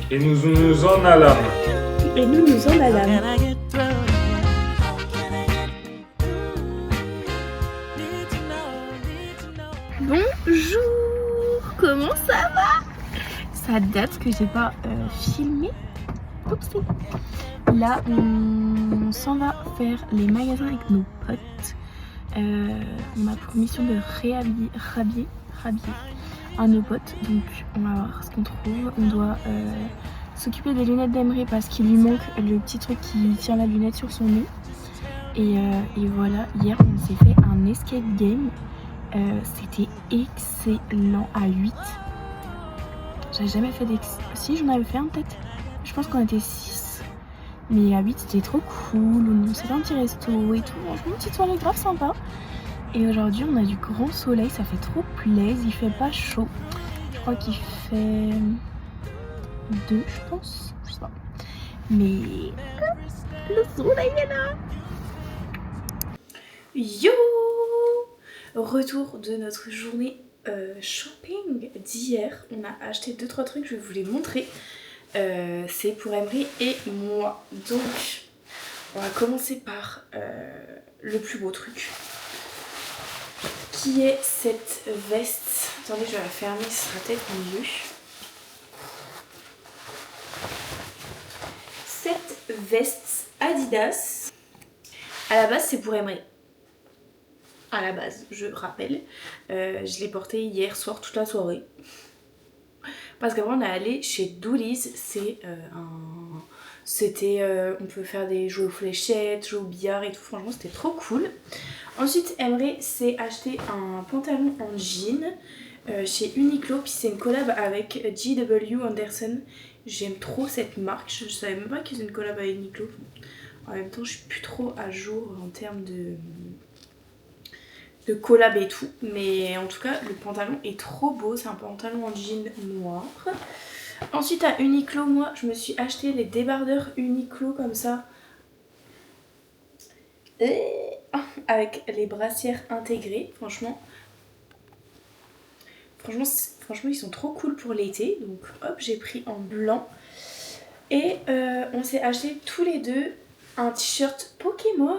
Et nous en allâmes. Et nous en allâmes. Bonjour, comment ça va? Ça date que j'ai pas filmé. Oupsie. Là, on s'en va faire les magasins avec nos potes. On a pour mission de rhabiller un de nos potes. Donc, on va voir ce qu'on trouve. On doit s'occuper des lunettes d'Emery parce qu'il lui manque le petit truc qui tient la lunette sur son nez. Et voilà, hier, on s'est fait un escape game. C'était excellent à 8. J'avais jamais fait si j'en avais fait un peut-être. Je pense qu'on était 6. Mais à 8 c'était trop cool. On s'est fait un petit resto et tout. Franchement, une petite soirée grave sympa. Et aujourd'hui on a du grand soleil, ça fait trop plaisir. Il fait pas chaud. Je crois qu'il fait 2 je pense. Je sais pas. Mais le soleil est là. Yo! Retour de notre journée shopping d'hier. On a acheté 2-3 trucs, je vais vous les montrer. C'est pour Emery et moi. Donc, on va commencer par le plus beau truc. Qui est cette veste. Attendez, je vais la fermer, ce sera peut-être mieux. Cette veste Adidas, à la base, c'est pour Emery. À la base, je rappelle. Je l'ai portée hier soir toute la soirée. Parce qu'avant on est allé chez Doolies, on peut faire des jeux aux fléchettes, jouer au billard et tout, franchement c'était trop cool. Ensuite Emery s'est acheté un pantalon en jean chez Uniqlo, puis c'est une collab avec J.W. Anderson. J'aime trop cette marque, je savais même pas qu'ils ont une collab avec Uniqlo. En même temps je suis plus trop à jour en termes de collab et tout, mais en tout cas le pantalon est trop beau, c'est un pantalon en jean noir. Ensuite à Uniqlo, moi je me suis acheté les débardeurs Uniqlo comme ça avec les brassières intégrées. Franchement ils sont trop cool pour l'été, donc hop j'ai pris en blanc. Et on s'est acheté tous les deux un t-shirt Pokémon,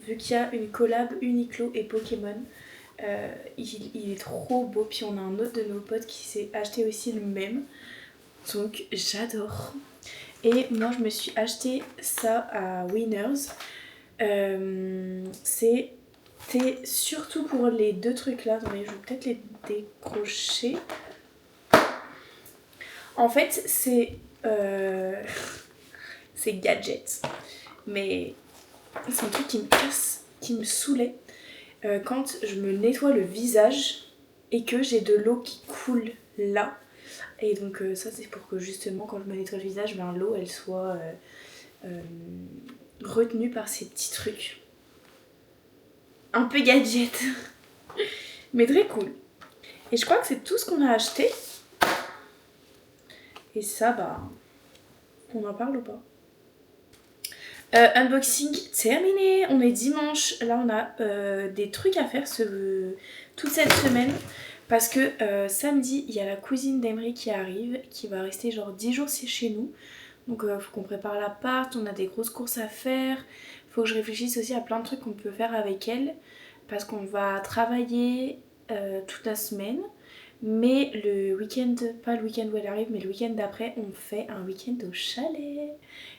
vu qu'il y a une collab Uniqlo et Pokémon. Il est trop beau, puis on a un autre de nos potes qui s'est acheté aussi le même, donc j'adore. Et moi je me suis acheté ça à Winners. C'était surtout pour les deux trucs là. Attendez, je vais peut-être les décrocher. En fait c'est gadget, mais c'est un truc qui me casse, qui me saoulait. Quand je me nettoie le visage et que j'ai de l'eau qui coule là. Et donc ça c'est pour que justement quand je me nettoie le visage, ben, l'eau elle soit retenue par ces petits trucs. Un peu gadget. Mais très cool. Et je crois que c'est tout ce qu'on a acheté. Et ça bah, on en parle ou pas? Unboxing terminé, on est dimanche, là on a des trucs à faire toute cette semaine parce que samedi il y a la cousine d'Emery qui arrive, qui va rester genre 10 jours chez nous, donc faut qu'on prépare l'appart, on a des grosses courses à faire, faut que je réfléchisse aussi à plein de trucs qu'on peut faire avec elle parce qu'on va travailler toute la semaine. Mais le week-end, pas le week-end où elle arrive, mais le week-end d'après, on fait un week-end au chalet.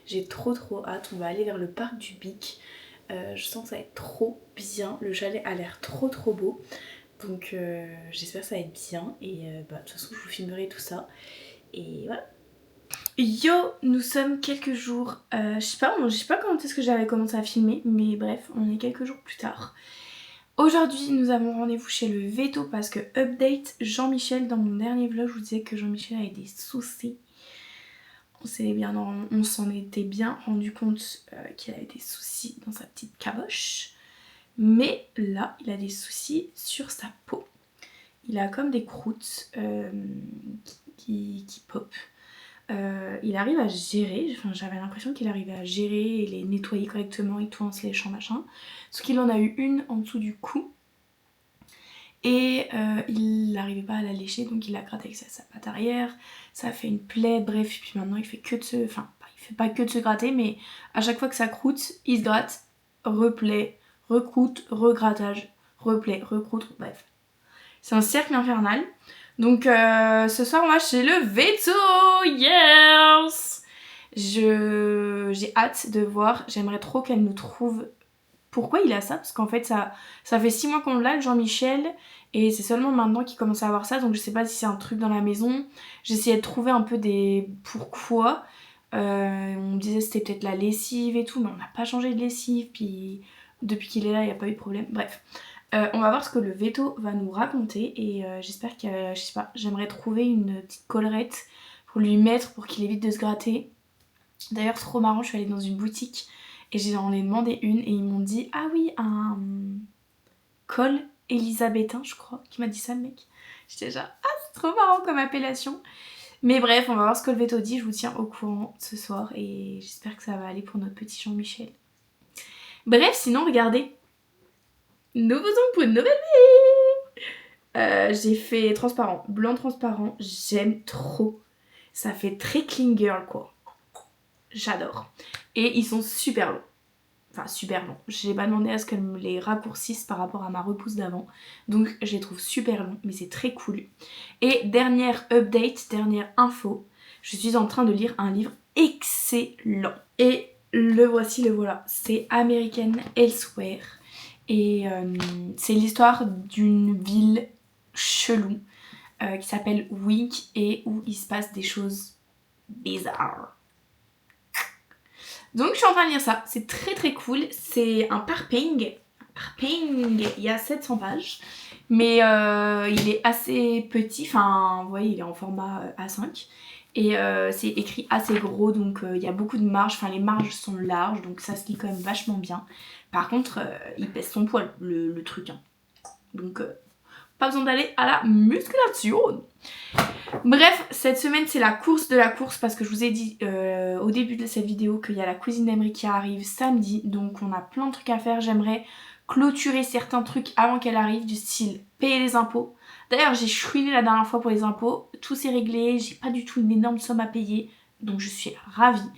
J'ai trop hâte, on va aller vers le parc du Bic. Je sens que ça va être trop bien, le chalet a l'air trop beau. Donc j'espère que ça va être bien et de toute façon je vous filmerai tout ça. Et voilà. Yo, nous sommes quelques jours, je sais pas quand est-ce que j'avais commencé à filmer, mais bref, on est quelques jours plus tard. Aujourd'hui, nous avons rendez-vous chez le Veto parce que update Jean-Michel, dans mon dernier vlog, je vous disais que Jean-Michel avait des soucis. On s'en était bien rendu compte qu'il avait des soucis dans sa petite caboche. Mais là, il a des soucis sur sa peau. Il a comme des croûtes qui pop. Il arrive à gérer, enfin, j'avais l'impression qu'il arrivait à gérer et les nettoyer correctement et tout en se léchant machin. Sauf qu'il en a eu une en dessous du cou. et il n'arrivait pas à la lécher, donc il l'a gratté avec sa patte arrière, ça a fait une plaie, bref, puis maintenant il fait que de se... Enfin, il fait pas que de se gratter, mais à chaque fois que ça croûte, il se gratte, replaie, recroûte, regrattage, replaie, recroûte, bref. C'est un cercle infernal. Donc ce soir on va chez le veto, yes. J'ai hâte de voir, j'aimerais trop qu'elle nous trouve pourquoi il a ça, parce qu'en fait ça fait 6 mois qu'on l'a, le Jean-Michel, et c'est seulement maintenant qu'il commence à avoir ça, donc je sais pas si c'est un truc dans la maison. J'essayais de trouver un peu des pourquoi. On me disait c'était peut-être la lessive et tout, mais on n'a pas changé de lessive, puis depuis qu'il est là il n'y a pas eu de problème, bref. On va voir ce que le veto va nous raconter, et j'espère que, je sais pas, j'aimerais trouver une petite collerette pour lui mettre pour qu'il évite de se gratter. D'ailleurs c'est trop marrant, je suis allée dans une boutique et j'en ai demandé une et ils m'ont dit ah oui, un col élisabétain je crois, qui m'a dit ça le mec. J'étais déjà ah c'est trop marrant comme appellation. Mais bref, on va voir ce que le veto dit, je vous tiens au courant ce soir et j'espère que ça va aller pour notre petit Jean-Michel. Bref, sinon regardez, nouveau son pour une nouvelle vie. J'ai fait transparent, blanc transparent, j'aime trop. Ça fait très clean girl quoi. J'adore. Et ils sont super longs. Enfin super longs. J'ai pas demandé à ce qu'elle me les raccourcisse par rapport à ma repousse d'avant. Donc je les trouve super longs, mais c'est très cool. Et dernière update, dernière info. Je suis en train de lire un livre excellent. Et le voici, le voilà. C'est American Elsewhere. Et c'est l'histoire d'une ville chelou qui s'appelle Wick et où il se passe des choses bizarres. Donc je suis en train de lire ça, c'est très très cool, c'est un parping, il y a 700 pages, mais il est assez petit, enfin vous voyez il est en format A5, et c'est écrit assez gros, donc il y a beaucoup de marges, enfin les marges sont larges, donc ça se lit quand même vachement bien. Par contre il pèse son poil le truc, hein. Donc pas besoin d'aller à la musculation. Bref, cette semaine c'est la course de la course parce que je vous ai dit au début de cette vidéo qu'il y a la cousine d'Emery qui arrive samedi, donc on a plein de trucs à faire. J'aimerais clôturer certains trucs avant qu'elle arrive, du style payer les impôts. D'ailleurs j'ai chouiné la dernière fois pour les impôts, tout s'est réglé, j'ai pas du tout une énorme somme à payer, donc je suis ravie.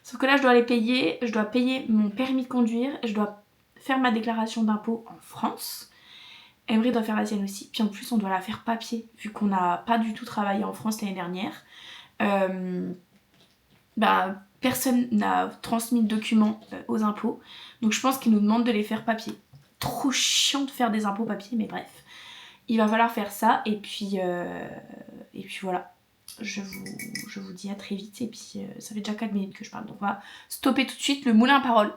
Sauf que là je dois les payer, je dois payer mon permis de conduire, je dois faire ma déclaration d'impôt en France. Emery doit faire la sienne aussi, puis en plus on doit la faire papier, vu qu'on n'a pas du tout travaillé en France l'année dernière. Personne n'a transmis de documents aux impôts, donc je pense qu'ils nous demandent de les faire papier. Trop chiant de faire des impôts papier, mais bref. Il va falloir faire ça, et puis voilà. Je vous dis à très vite, et puis ça fait déjà 4 minutes que je parle, donc on va stopper tout de suite le moulin à parole.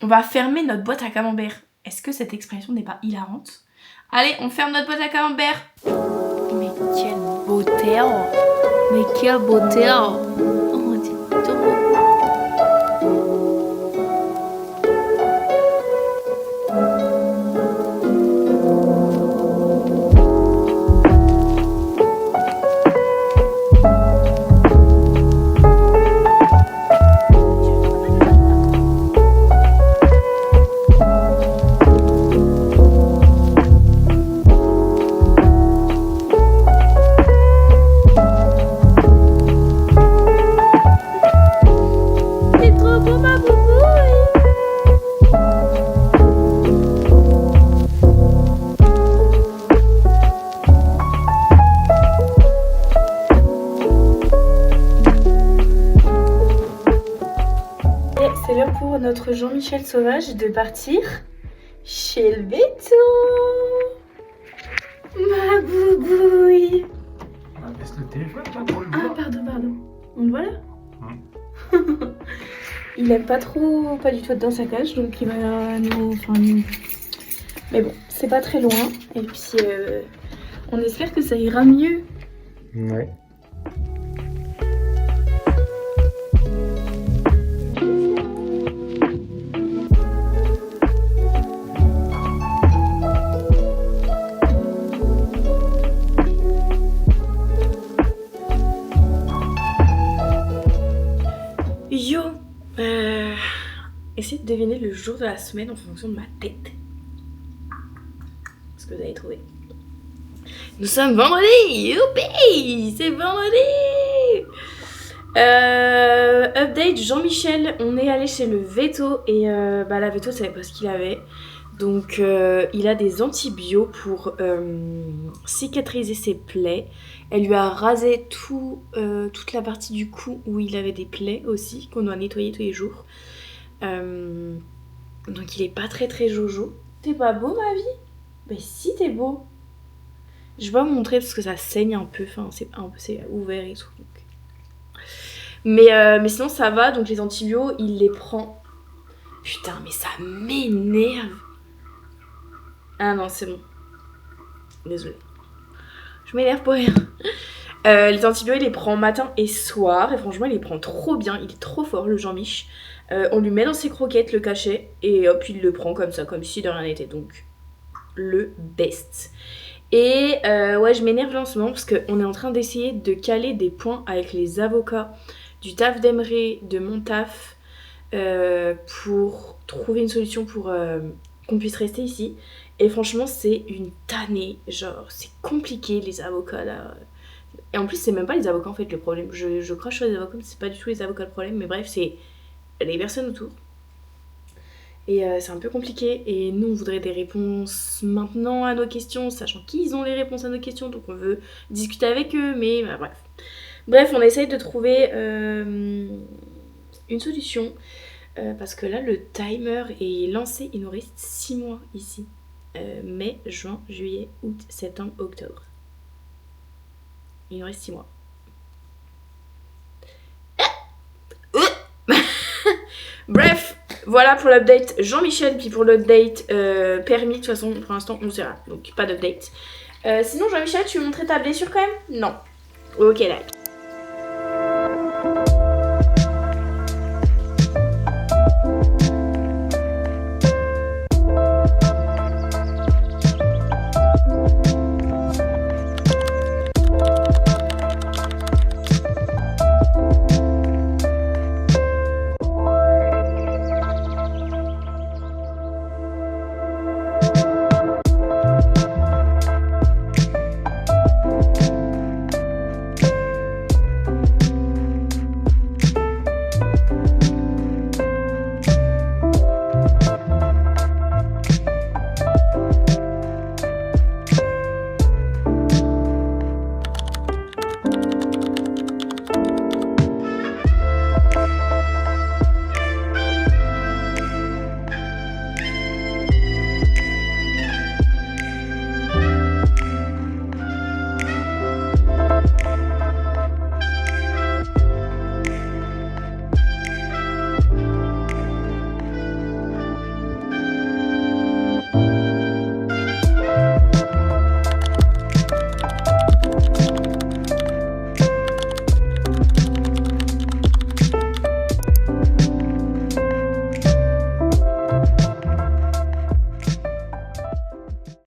On va fermer notre boîte à camembert. Est-ce que cette expression n'est pas hilarante? Allez, on ferme notre boîte à camembert. Mais quelle beauté! Mais quelle beauté! Oh, c'est trop beau. C'est l'heure pour notre Jean-Michel sauvage de partir chez le veto. Ma boubouille. Baisse le téléphone là pour le voir. Ah pardon. On le voit là? Il aime pas du tout être dans sa cage, donc il va nous... Mais bon, c'est pas très loin, et puis on espère que ça ira mieux. Ouais. Yo, essayez de deviner le jour de la semaine en fonction de ma tête. Parce que vous avez trouvé. Nous sommes vendredi. Youpi, c'est vendredi. Update Jean-Michel, on est allé chez le veto et la veto savait pas ce qu'il avait. Donc il a des antibiotiques pour cicatriser ses plaies. Elle lui a rasé toute la partie du cou où il avait des plaies aussi, qu'on doit nettoyer tous les jours. Donc il est pas très très jojo. T'es pas beau ma vie? Ben si t'es beau. Je vais pas vous montrer parce que ça saigne un peu, enfin c'est ouvert et tout. Donc. Mais sinon ça va, donc les antibiotiques il les prend. Putain mais ça m'énerve. Ah non c'est bon. Désolée. Je m'énerve pour rien. Les antibiotiques il les prend matin et soir et franchement il les prend trop bien, il est trop fort le Jean-Mich. On lui met dans ses croquettes le cachet et hop il le prend comme ça, comme si de rien n'était, donc le best. Et ouais je m'énerve là en ce moment parce qu'on est en train d'essayer de caler des points avec les avocats du taf d'Emery, de mon taf pour trouver une solution pour qu'on puisse rester ici. Et franchement c'est une tannée, genre c'est compliqué les avocats là. Et en plus c'est même pas les avocats en fait le problème, je crache sur les avocats mais c'est pas du tout les avocats le problème, mais bref c'est les personnes autour. Et c'est un peu compliqué et nous on voudrait des réponses maintenant à nos questions, sachant qu'ils ont les réponses à nos questions, donc on veut discuter avec eux, mais bref. Bref, on essaye de trouver une solution parce que là le timer est lancé, il nous reste 6 mois ici. Mai, juin, juillet, août, septembre, octobre. Il nous reste 6 mois. Bref, voilà pour l'update Jean-Michel, puis pour l'update permis, de toute façon pour l'instant on sait rien, donc pas d'update. Sinon Jean-Michel, tu veux montrer ta blessure quand même? Non. Ok, like.